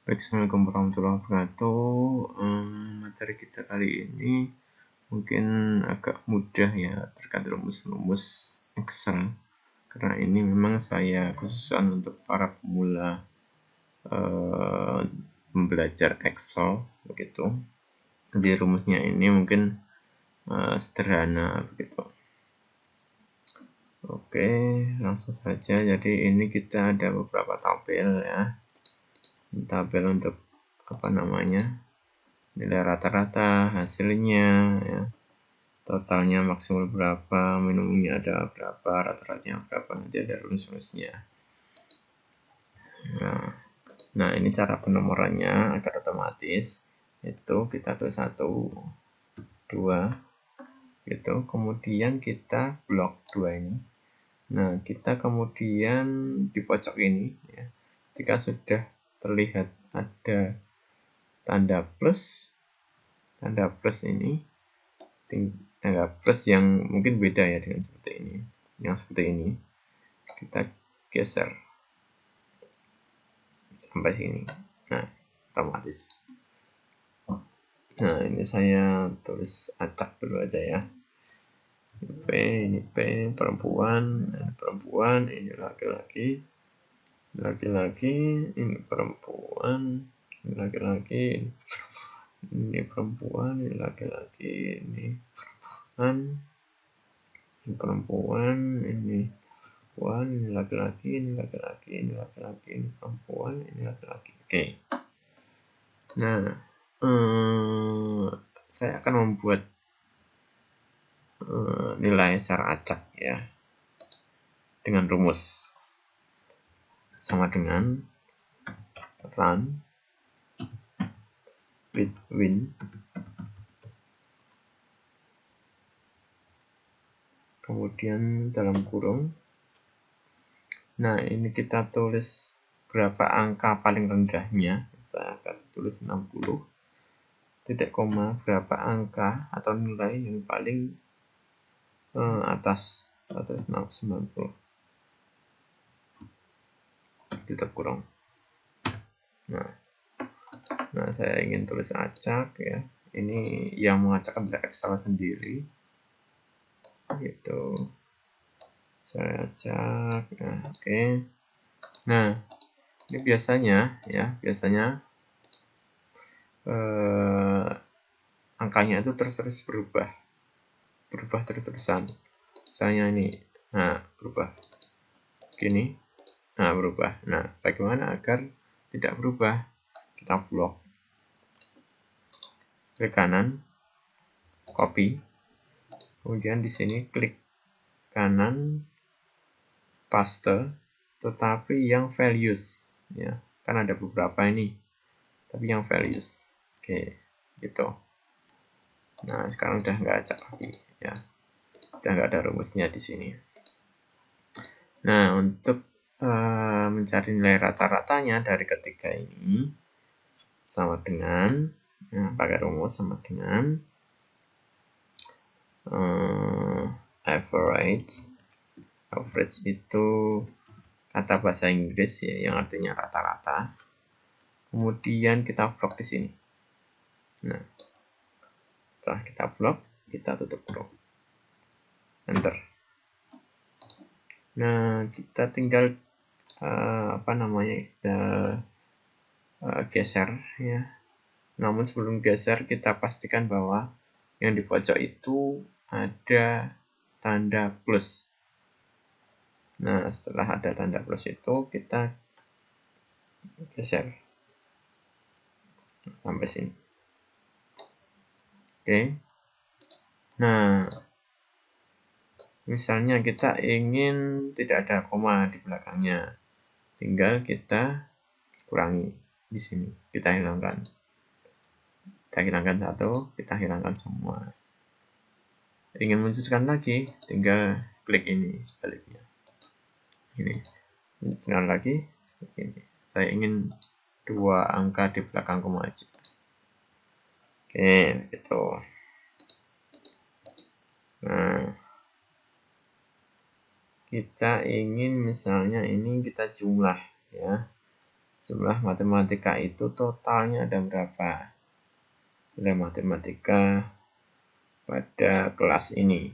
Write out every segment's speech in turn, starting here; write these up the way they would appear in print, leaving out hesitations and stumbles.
Baik, Assalamualaikum warahmatullahi wabarakatuh. Materi kita kali ini mungkin agak mudah ya terkait rumus-rumus Excel, karena ini memang saya khususkan untuk para pemula belajar Excel begitu. Jadi rumusnya ini mungkin sederhana begitu. Oke, langsung saja. Jadi ini kita ada beberapa tabel ya. Tabel untuk nilai rata-rata, hasilnya ya, totalnya maksimal berapa, minimumnya ada berapa, rata-ratanya berapa, nanti ada rumus-rumusnya. Nah ini cara penomorannya agar otomatis. Itu kita tulis 1 2 gitu, kemudian kita blok 2 ini. Nah kita kemudian di pojok ini ya, ketika sudah terlihat ada tanda plus ini, tanda plus yang mungkin beda ya dengan seperti ini, yang seperti ini kita geser sampai sini. Nah otomatis. Nah ini saya tulis acak dulu aja ya. Ini P perempuan, ini laki-laki, ini perempuan, ini laki-laki, ini perempuan, ini laki-laki, ini perempuan, ini perempuan, ini laki-laki, ini laki-laki, ini laki-laki, ini perempuan, ini laki-laki. Oke. Nah, saya akan membuat nilai secara acak ya, dengan rumus sama dengan run with win, kemudian dalam kurung. Nah ini kita tulis berapa angka paling rendahnya, saya akan tulis 60, titik koma berapa angka atau nilai yang paling atas, atau 90, titik kurung. Nah saya ingin tulis acak ya, ini yang mengacak adalah Excel sendiri gitu, saya acak. Nah oke. Nah ini biasanya angkanya itu terus berubah terus-terusan. Misalnya ini, nah berubah gini, nah berubah. Nah bagaimana agar tidak berubah? Kita blok, klik kanan, copy, kemudian di sini klik kanan, paste, tetapi yang values ya, kan ada beberapa ini, tapi yang values. Oke gitu. Nah sekarang udah nggak acak lagi ya, udah nggak ada rumusnya di sini. Nah untuk mencari nilai rata-ratanya dari ketiga ini sama dengan pakai rumus sama dengan average. Average itu kata bahasa Inggris ya, yang artinya rata-rata. Kemudian kita blok di sini. Nah setelah kita blok, kita tutup kurung, enter. Nah kita tinggal kita geser ya. Namun sebelum geser kita pastikan bahwa yang di pojok itu ada tanda plus. Nah setelah ada tanda plus itu kita geser sampai sini. Oke. Nah misalnya kita ingin tidak ada koma di belakangnya, tinggal kita kurangi di sini, kita hilangkan satu, kita hilangkan semua. Ingin munculkan lagi, tinggal klik ini sebaliknya, ini munculkan lagi seperti ini. Saya ingin 2 angka di belakang koma aja. Oke gitu. Nah kita ingin misalnya ini kita jumlah ya, jumlah matematika itu totalnya ada berapa. Nilai matematika pada kelas ini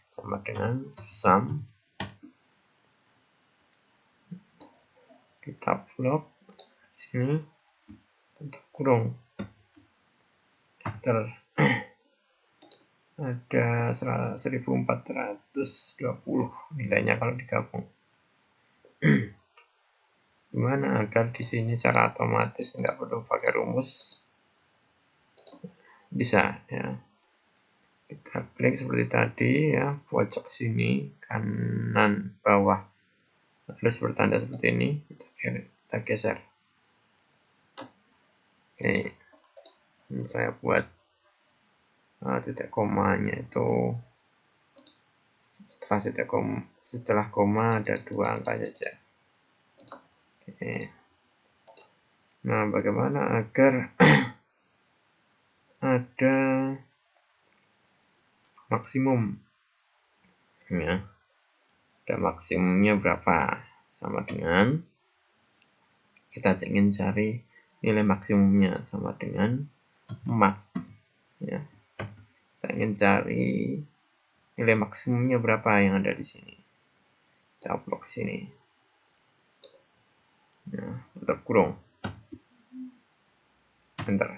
sama dengan sum, kita blok sini tutup kurung, ada 1420 nilainya kalau digabung. Gimana agar di sini secara otomatis nggak perlu pakai rumus? Bisa ya. Kita klik seperti tadi ya, pojok sini kanan bawah harus bertanda seperti ini, kita geser. Oke, ini saya buat titik komanya itu setelah koma ada 2 angka saja. Oke. Nah, bagaimana agar ada maksimum ya? Ada maksimumnya berapa? Sama dengan kita ingin cari nilai maksimumnya sama dengan max ya. Kita ingin cari nilai maksimumnya berapa yang ada di sini. Kita blok sini. Ya, tutup kurung. Enter.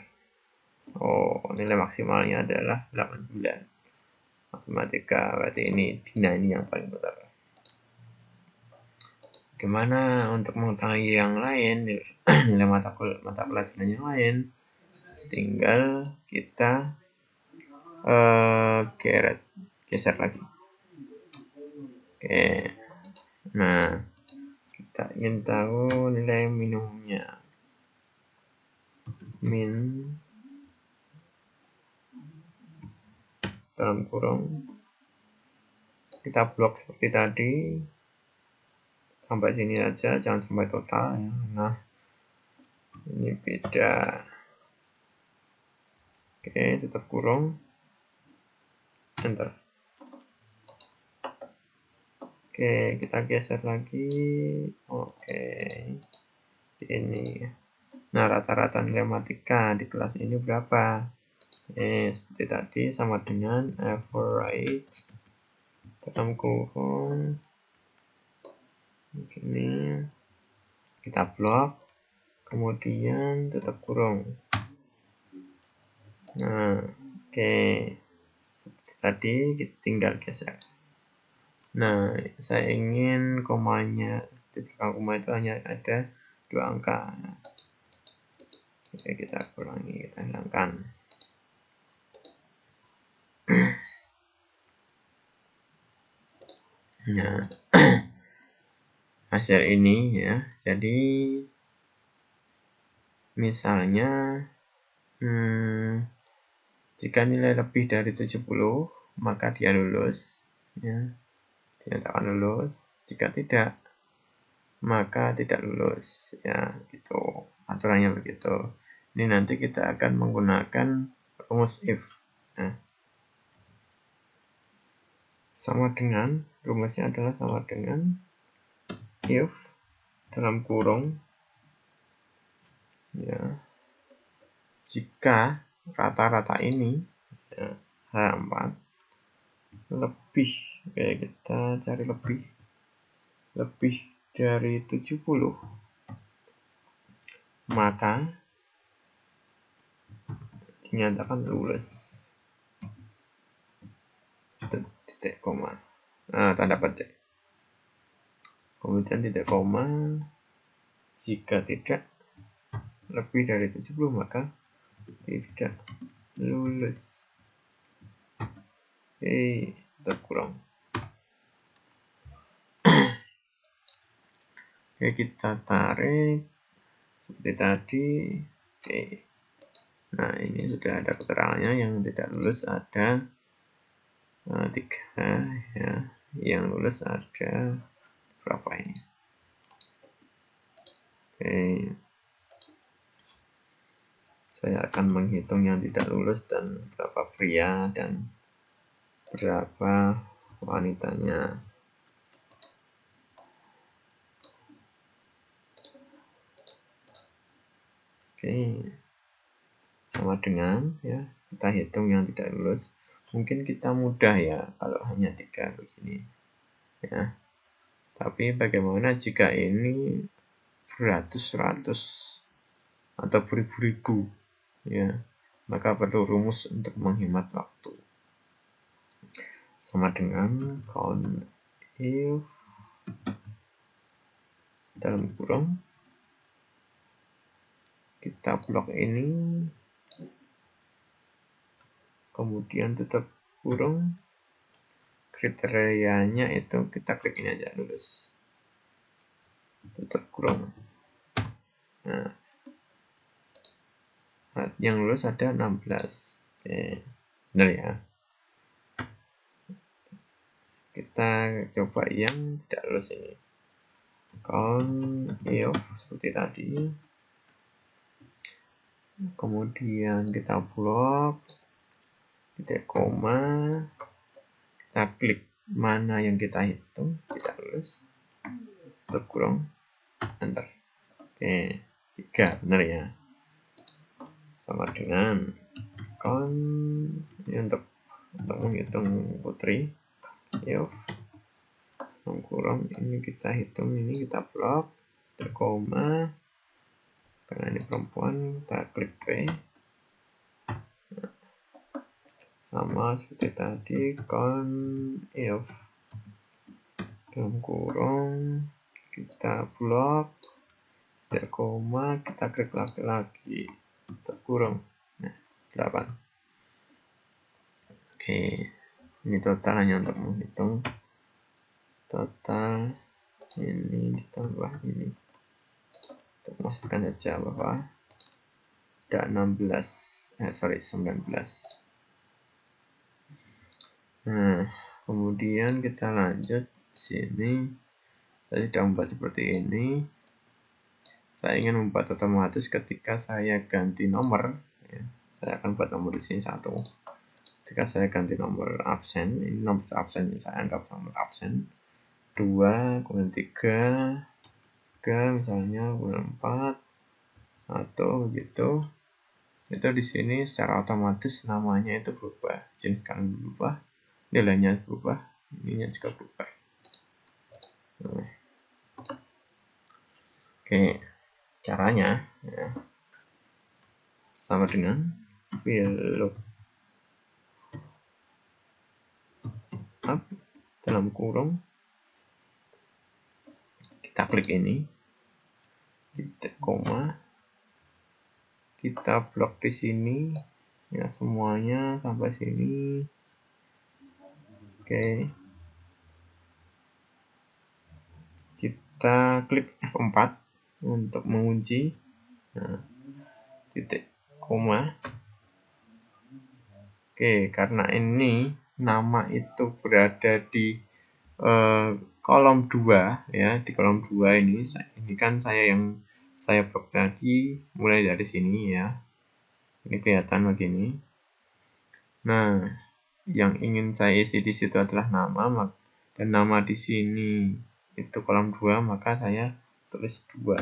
Oh, nilai maksimalnya adalah 89. Matematika berarti ini Dina ini yang paling benar. Gimana untuk mengetahui yang lain, nilai mata pelajaran yang lain? Tinggal kita geser lagi. Oke. Nah, kita ingin tahu nilai minimumnya. Min dalam kurung, kita blok seperti tadi sampai sini aja, jangan sampai total ya. Nah, ini beda. Oke, tutup kurung, enter. Oke, kita geser lagi. Oke, ini. Nah, rata-rata nilai matematika di kelas ini berapa? Seperti tadi sama dengan average dalam kurung ini, kita blok, kemudian tutup kurung. Nah, oke, seperti tadi kita tinggal geser. Nah, saya ingin komanya di belakang koma itu hanya ada 2 angka. Oke, kita kurangi, kita hilangkan. Nah, hasil ini ya. Jadi misalnya jika nilai lebih dari 70 maka dia lulus ya. Dinyatakan lulus. Jika tidak maka tidak lulus ya, gitu. Aturannya begitu. Ini nanti kita akan menggunakan rumus if. Nah, sama dengan, rumusnya adalah sama dengan if dalam kurung ya, jika rata-rata ini ya, H4 lebih, oke, kita cari lebih dari 70 maka dinyatakan lulus. Titik koma, tanda petik, kemudian titik koma. Jika tidak lebih dari 70 maka tidak lulus. Terkurang. Oke, kita tarik seperti tadi. Oke. Nah, ini sudah ada keterangannya. Yang tidak lulus ada 3 ya. Yang lulus ada berapa ini? Oke. Saya akan menghitung yang tidak lulus dan berapa pria dan berapa wanitanya. Oke, sama dengan ya kita hitung yang tidak lulus. Mungkin kita mudah ya kalau hanya 3 begini ya, tapi bagaimana jika ini beratus-ratus atau beribu-ribu ya, maka perlu rumus untuk menghemat waktu. Sama dengan count if dalam kurung kita blok ini, kemudian tutup kurung, kriterianya itu kita klik ini aja, lulus, tutup kurung. Nah, yang lulus ada 16. Oke, benar ya. Kita coba yang tidak lulus ini, count if seperti tadi, kemudian kita blok, titik koma, kita klik mana yang kita hitung tidak lulus, tutup kurung, enter. Oke, 3, benar ya. Sama dengan count ini untuk menghitung putri, if kurung ini kita hitung, ini kita blok, koma, karena ini perempuan kita klik P. Sama seperti tadi, count if dalam kurung kita blok, koma, kita klik lagi, tutup kurung. Nah, 8. Oke, ini total hanya untuk menghitung total ini ditambah ini, untuk memastikan saja bahwa ada 19. Nah, kemudian kita lanjut di sini. Saya sudah membuat seperti ini. Saya ingin membuat otomatis ketika saya ganti nomor ya, saya akan buat nomor di sini 1. Ketika saya ganti nomor absen, ini nomor absen yang saya anggap nomor absen 2, kemudian 3 misalnya, kemudian 4, 1 begitu. Itu di sini secara otomatis namanya itu berubah, jenis kalian berubah, nilainya berubah, ininya juga berubah. Nah. Oke, caranya ya, sama dengan will up dalam kurung, kita klik ini, titik koma, kita blok di sini ya, semuanya sampai sini. Oke, kita klik F4 untuk mengunci. Nah, titik koma. Oke, karena ini nama itu berada di kolom 2 ya, di kolom 2 ini kan saya blok tadi mulai dari sini ya. Ini kelihatan begini. Nah, yang ingin saya isi di situ adalah nama, dan nama di sini itu kolom 2, maka saya tulis 2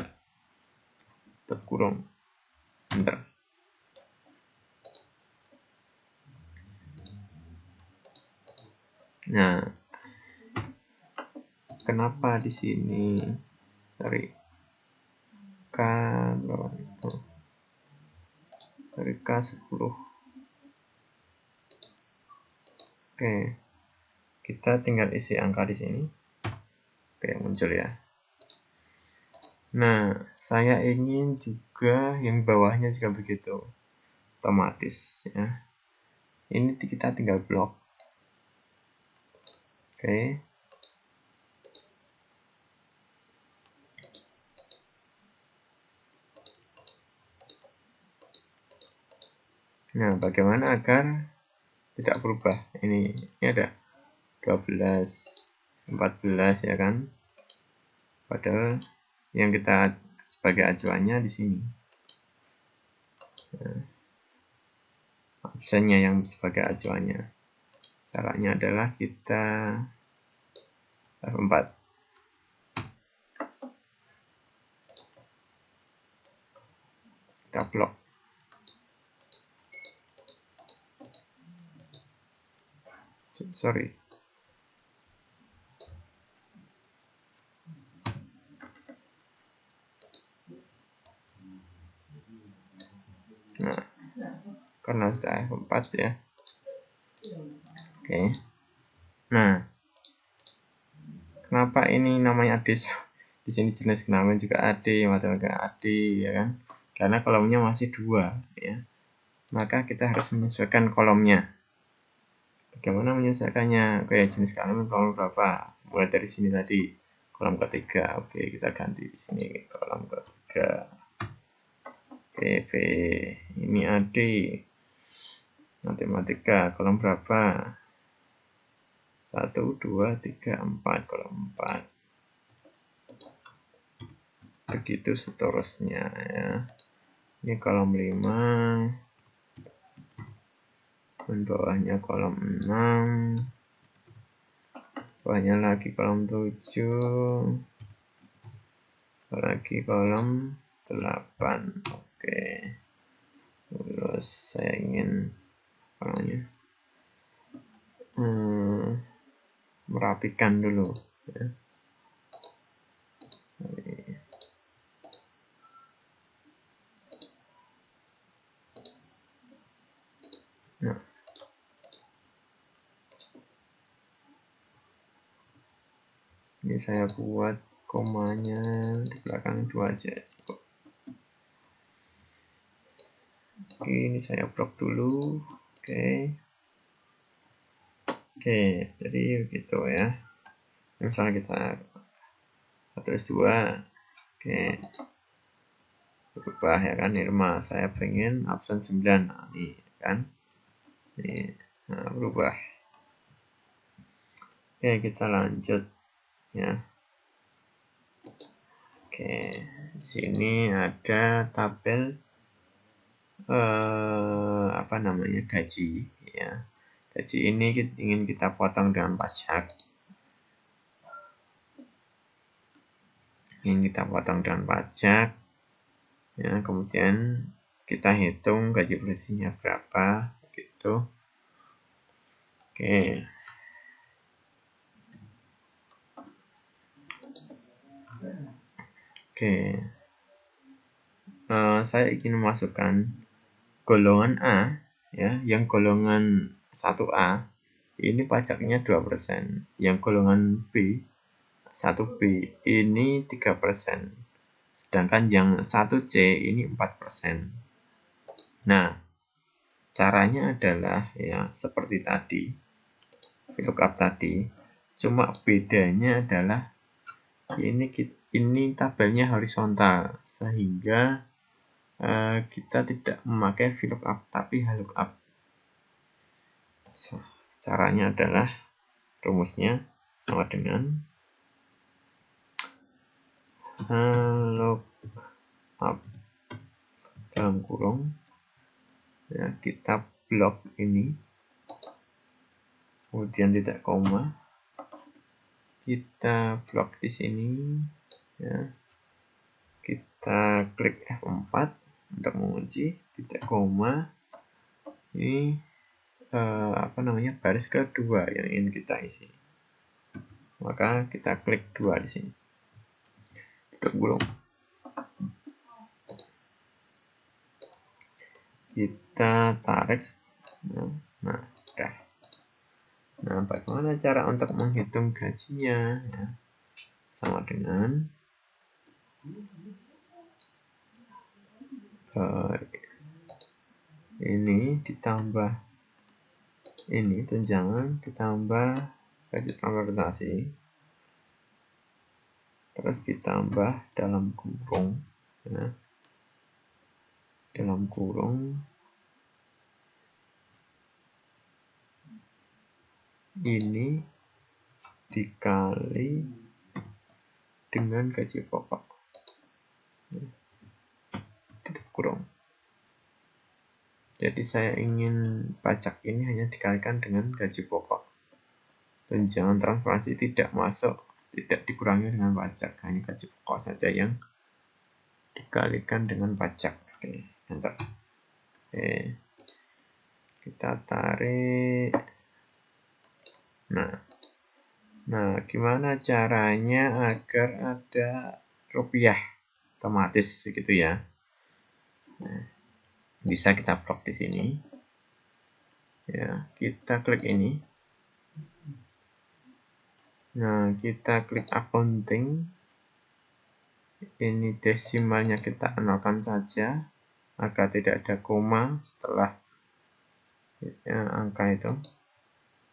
terkurung. Bentar. Nah, kenapa di sini dari K10? Oke, kita tinggal isi angka di sini. Oke, muncul ya. Nah, saya ingin juga yang bawahnya juga begitu, otomatis ya. Ini kita tinggal blok. Oke. Nah, bagaimana agar tidak berubah? Ini ada 12, 14 ya kan? Padahal yang kita sebagai acuannya di sini. Nah, absennya yang sebagai acuannya. Caranya adalah kita F4. kita blok. Sorry. Nah, karena sudah F4 ya. Oke. Nah, kenapa ini namanya AD? Di sini jenis kenapa juga AD, matematika AD ya kan? Karena kolomnya masih 2 ya. Maka kita harus menyesuaikan kolomnya. Bagaimana menyesuaikannya? Oke, jenis kolom berapa? Mulai dari sini tadi, kolom ketiga. Oke, kita ganti di sini kolom ketiga. Oke, B ini AD. Matematika kolom berapa? 1, 2, 3, 4, kolom 4. Begitu seterusnya ya. Ini kolom 5. Dan bawahnya kolom 6. Bawahnya lagi kolom 7. Lagi kolom 8. Oke. Terus saya ingin merapikan dulu ya. Nah, ini saya buat komanya di belakang 2 aja cukup. Oke, ini saya blok dulu. Oke, jadi begitu ya. Misalnya kita tulis 2. Oke, berubah ya kan, Irma saya pengen absen 9. Nah, ini kan ini, nah, berubah. Oke, kita lanjut ya. Oke, sini ada tabel apa namanya, gaji ya. Gaji ini ingin kita potong dengan pajak. Ya, kemudian kita hitung gaji bersihnya berapa gitu. Oke. Saya ingin memasukkan golongan A ya, yang golongan 1A ini pajaknya 2%, yang golongan B 1B ini 3%, sedangkan yang 1C ini 4%. Nah, caranya adalah ya seperti tadi, VLOOKUP tadi, cuma bedanya adalah ini tabelnya horizontal, sehingga kita tidak memakai VLOOKUP tapi HLOOKUP. Caranya adalah rumusnya sama dengan lookup dalam kurung ya, kita blok ini, kemudian titik koma, kita blok di sini ya, kita klik F4 untuk mengunci, titik koma, ini baris kedua yang ingin kita isi, maka kita klik 2 di sini, tutup kurung. Kita tarik. Nah, udah. Nah, bagaimana cara untuk menghitung gajinya? Ya, sama dengan ini ditambah ini tunjangan ditambah gaji transportasi, terus ditambah dalam kurung ya. Dalam kurung ini dikali dengan gaji pokok, tutup kurung. Jadi saya ingin pajak ini hanya dikalikan dengan gaji pokok, tunjangan transportasi tidak masuk, tidak dikurangi dengan pajak, hanya gaji pokok saja yang dikalikan dengan pajak. Oke. enter. Oke, kita tarik. Nah, gimana caranya agar ada rupiah otomatis gitu ya? Nah, bisa kita blok di sini. Ya, kita klik ini. Nah, kita klik accounting. Ini desimalnya kita nolkan saja agar tidak ada koma setelah ya, angka itu.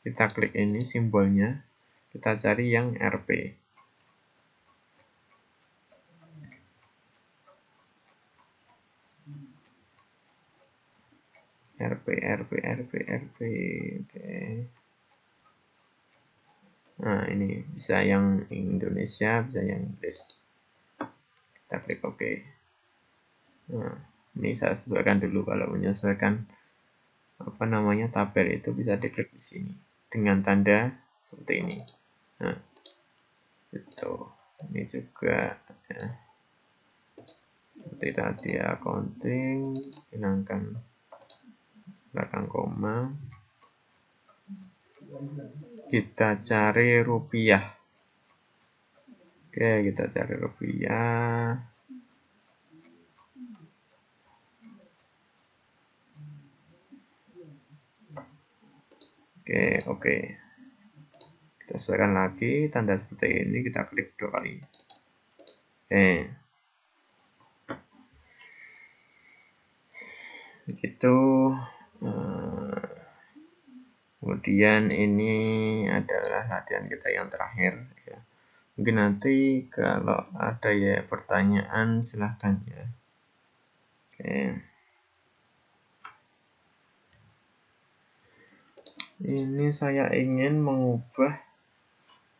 Kita klik ini simbolnya. Kita cari yang Rp. Rp. Oke. Nah, ini bisa yang Indonesia, bisa yang Inggris. Kita klik OK. Nah, ini saya sesuaikan dulu. Kalau menyesuaikan tabel itu bisa diklik di sini dengan tanda seperti ini. Nah, itu. Ini juga ya. Seperti tadi accounting, hilangkan belakang koma. Kita cari rupiah. Oke, kita cari rupiah. Oke. Kita sesuaikan lagi tanda seperti ini, kita klik 2 kali. Begitu. Kemudian ini adalah latihan kita yang terakhir ya. Mungkin nanti kalau ada ya pertanyaan silahkan ya. Ini saya ingin mengubah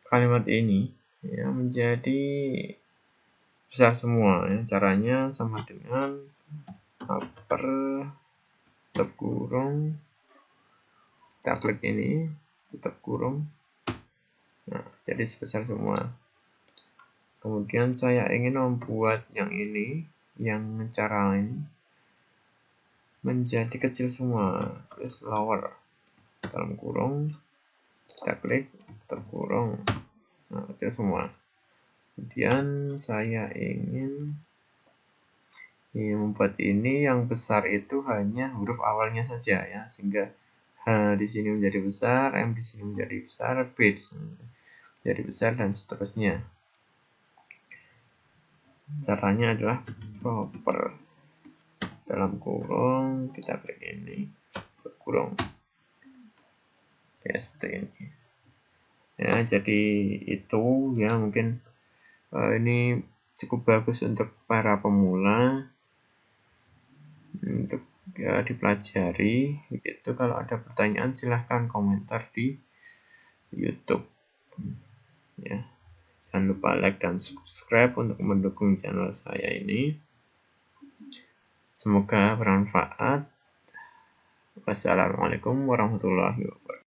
kalimat ini ya menjadi besar semua ya. Caranya sama dengan upper tutup kurung, kita klik ini tutup kurung. Nah, jadi sebesar semua. Kemudian saya ingin membuat yang ini, yang cara ini menjadi kecil semua, terus lower dalam kurung, kita klik tutup kurung. Nah, kecil semua. Kemudian saya ingin membuat ini yang besar itu hanya huruf awalnya saja ya, sehingga H di sini menjadi besar, M di sini menjadi besar, B di sini menjadi besar dan seterusnya. Caranya adalah proper dalam kurung, kita klik ini kurung. Ya seperti ini. Ya, jadi itu ya mungkin ini cukup bagus untuk para pemula untuk ya, dipelajari. Begitu, kalau ada pertanyaan silahkan komentar di YouTube. Ya, jangan lupa like dan subscribe untuk mendukung channel saya ini. Semoga bermanfaat. Wassalamualaikum warahmatullahi wabarakatuh.